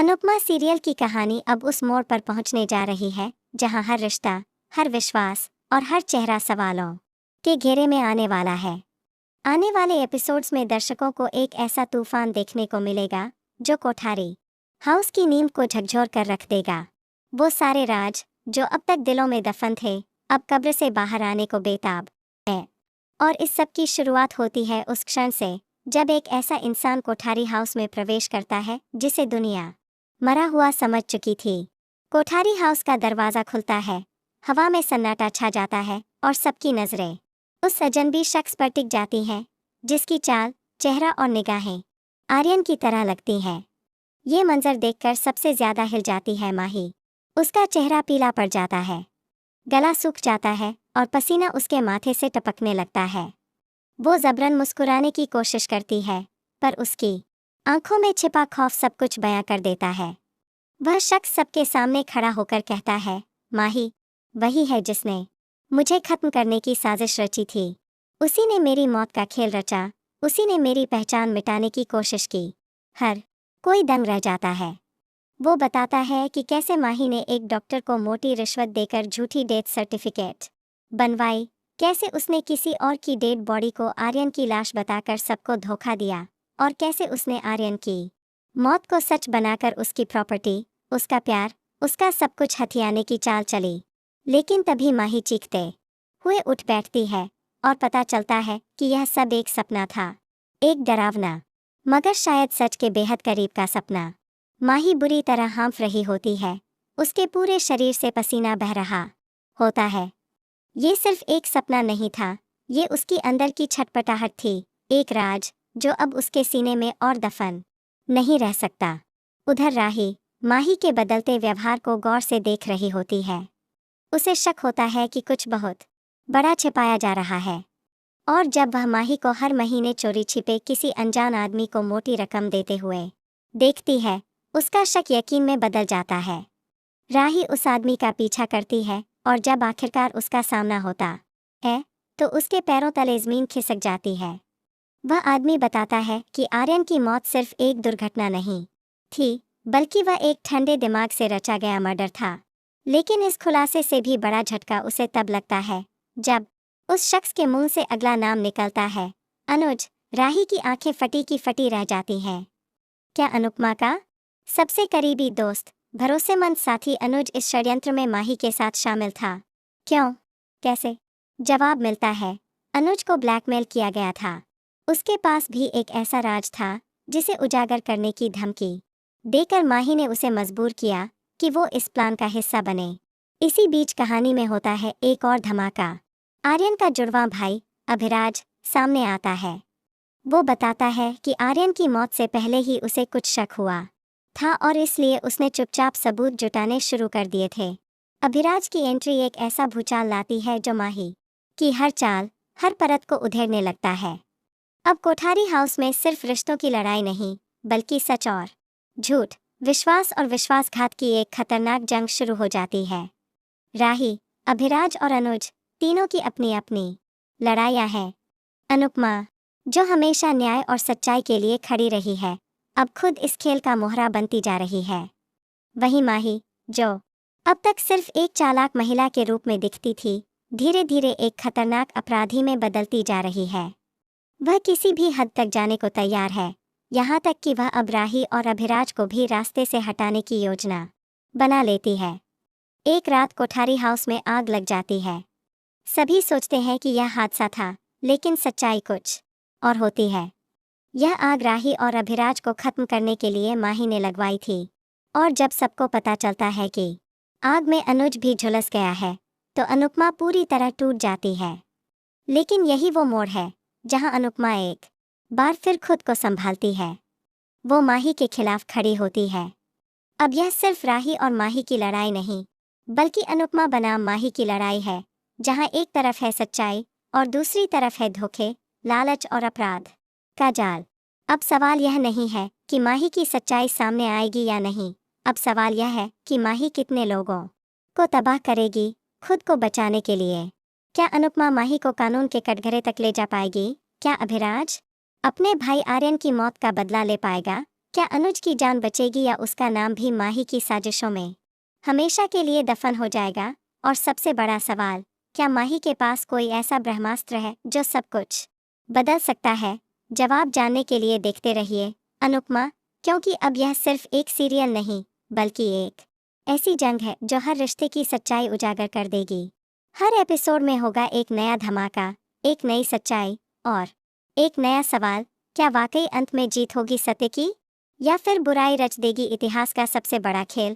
Anupama serial की कहानी अब उस मोड़ पर पहुंचने जा रही है जहां हर रिश्ता, हर विश्वास और हर चेहरा सवालों के घेरे में आने वाला है। आने वाले एपिसोड्स में दर्शकों को एक ऐसा तूफान देखने को मिलेगा जो कोठारी हाउस की नींद को झकझोर कर रख देगा। वो सारे राज जो अब तक दिलों में दफन थे, अब कब्र से बाहर आने को बेताब है। और इस सब की शुरुआत होती है उस क्षण से जब एक ऐसा इंसान कोठारी हाउस में प्रवेश करता है जिसे दुनिया मरा हुआ समझ चुकी थी। कोठारी हाउस का दरवाजा खुलता है, हवा में सन्नाटा छा जाता है और सबकी नजरें उस अजनबी शख्स पर टिक जाती हैं जिसकी चाल, चेहरा और निगाहें आर्यन की तरह लगती हैं। ये मंजर देखकर सबसे ज्यादा हिल जाती है माही। उसका चेहरा पीला पड़ जाता है, गला सूख जाता है और पसीना उसके माथे से टपकने लगता है। वो जबरन मुस्कुराने की कोशिश करती है, पर उसकी आंखों में छिपा खौफ सब कुछ बयां कर देता है। वह शख्स सबके सामने खड़ा होकर कहता है, माही, वही है जिसने मुझे खत्म करने की साजिश रची थी। उसी ने मेरी मौत का खेल रचा, उसी ने मेरी पहचान मिटाने की कोशिश की। हर कोई दंग रह जाता है। वो बताता है कि कैसे माही ने एक डॉक्टर को मोटी रिश्वत देकर झूठी डेथ सर्टिफिकेट बनवाई, कैसे उसने किसी और की डेड बॉडी को आर्यन की लाश बताकर सबको धोखा दिया, और कैसे उसने आर्यन की मौत को सच बनाकर उसकी प्रॉपर्टी, उसका प्यार, उसका सब कुछ हथियाने की चाल चली। लेकिन तभी माही चीखते हुए उठ बैठती है और पता चलता है कि यह सब एक सपना था, एक डरावना मगर शायद सच के बेहद करीब का सपना। माही बुरी तरह हाँफ रही होती है, उसके पूरे शरीर से पसीना बह रहा होता है। ये सिर्फ एक सपना नहीं था, ये उसकी अंदर की छटपटाहट थी, एक राज जो अब उसके सीने में और दफन नहीं रह सकता। उधर राही माही के बदलते व्यवहार को गौर से देख रही होती है। उसे शक होता है कि कुछ बहुत बड़ा छिपाया जा रहा है, और जब वह माही को हर महीने चोरी छिपे किसी अनजान आदमी को मोटी रकम देते हुए देखती है, उसका शक यकीन में बदल जाता है। राही उस आदमी का पीछा करती है और जब आखिरकार उसका सामना होता है तो उसके पैरों तले ज़मीन खिसक जाती है। वह आदमी बताता है कि आर्यन की मौत सिर्फ एक दुर्घटना नहीं थी, बल्कि वह एक ठंडे दिमाग से रचा गया मर्डर था। लेकिन इस खुलासे से भी बड़ा झटका उसे तब लगता है जब उस शख्स के मुंह से अगला नाम निकलता है, अनुज। राही की आंखें फटी की फटी रह जाती हैं। क्या अनुपमा का सबसे करीबी दोस्त, भरोसेमंद साथी अनुज इस षड्यंत्र में माही के साथ शामिल था? क्यों, कैसे? जवाब मिलता है, अनुज को ब्लैकमेल किया गया था। उसके पास भी एक ऐसा राज था जिसे उजागर करने की धमकी देकर माही ने उसे मजबूर किया कि वो इस प्लान का हिस्सा बने। इसी बीच कहानी में होता है एक और धमाका। आर्यन का जुड़वां भाई अभिराज सामने आता है। वो बताता है कि आर्यन की मौत से पहले ही उसे कुछ शक हुआ था और इसलिए उसने चुपचाप सबूत जुटाने शुरू कर दिए थे। अभिराज की एंट्री एक ऐसा भूचाल लाती है जो माही की हर चाल, हर परत को उधेड़ने लगता है। अब कोठारी हाउस में सिर्फ रिश्तों की लड़ाई नहीं, बल्कि सच और झूठ, विश्वास और विश्वासघात की एक खतरनाक जंग शुरू हो जाती है। राही, अभिराज और अनुज तीनों की अपनी अपनी लड़ाइयाँ हैं। अनुपमा, जो हमेशा न्याय और सच्चाई के लिए खड़ी रही है, अब खुद इस खेल का मोहरा बनती जा रही है। वहीं माही, जो अब तक सिर्फ एक चालाक महिला के रूप में दिखती थी, धीरे धीरे एक खतरनाक अपराधी में बदलती जा रही है। वह किसी भी हद तक जाने को तैयार है, यहाँ तक कि वह अब राही और अभिराज को भी रास्ते से हटाने की योजना बना लेती है। एक रात कोठारी हाउस में आग लग जाती है। सभी सोचते हैं कि यह हादसा था, लेकिन सच्चाई कुछ और होती है। यह आग राही और अभिराज को खत्म करने के लिए माही ने लगवाई थी, और जब सबको पता चलता है कि आग में अनुज भी झुलस गया है, तो अनुपमा पूरी तरह टूट जाती है। लेकिन यही वो मोड़ है जहां अनुपमा एक बार फिर खुद को संभालती है। वो माही के खिलाफ खड़ी होती है। अब यह सिर्फ राही और माही की लड़ाई नहीं, बल्कि अनुपमा बनाम माही की लड़ाई है, जहां एक तरफ है सच्चाई और दूसरी तरफ है धोखे, लालच और अपराध का जाल। अब सवाल यह नहीं है कि माही की सच्चाई सामने आएगी या नहीं, अब सवाल यह है कि माही कितने लोगों को तबाह करेगी खुद को बचाने के लिए। क्या अनुपमा माही को कानून के कटघरे तक ले जा पाएगी? क्या अभिराज अपने भाई आर्यन की मौत का बदला ले पाएगा? क्या अनुज की जान बचेगी या उसका नाम भी माही की साजिशों में हमेशा के लिए दफन हो जाएगा? और सबसे बड़ा सवाल, क्या माही के पास कोई ऐसा ब्रह्मास्त्र है जो सब कुछ बदल सकता है? जवाब जानने के लिए देखते रहिए अनुपमा, क्योंकि अब यह सिर्फ एक सीरियल नहीं बल्कि एक ऐसी जंग है जो हर रिश्ते की सच्चाई उजागर कर देगी। हर एपिसोड में होगा एक नया धमाका, एक नई सच्चाई और एक नया सवाल, क्या वाकई अंत में जीत होगी सत्य की या फिर बुराई रच देगी इतिहास का सबसे बड़ा खेल?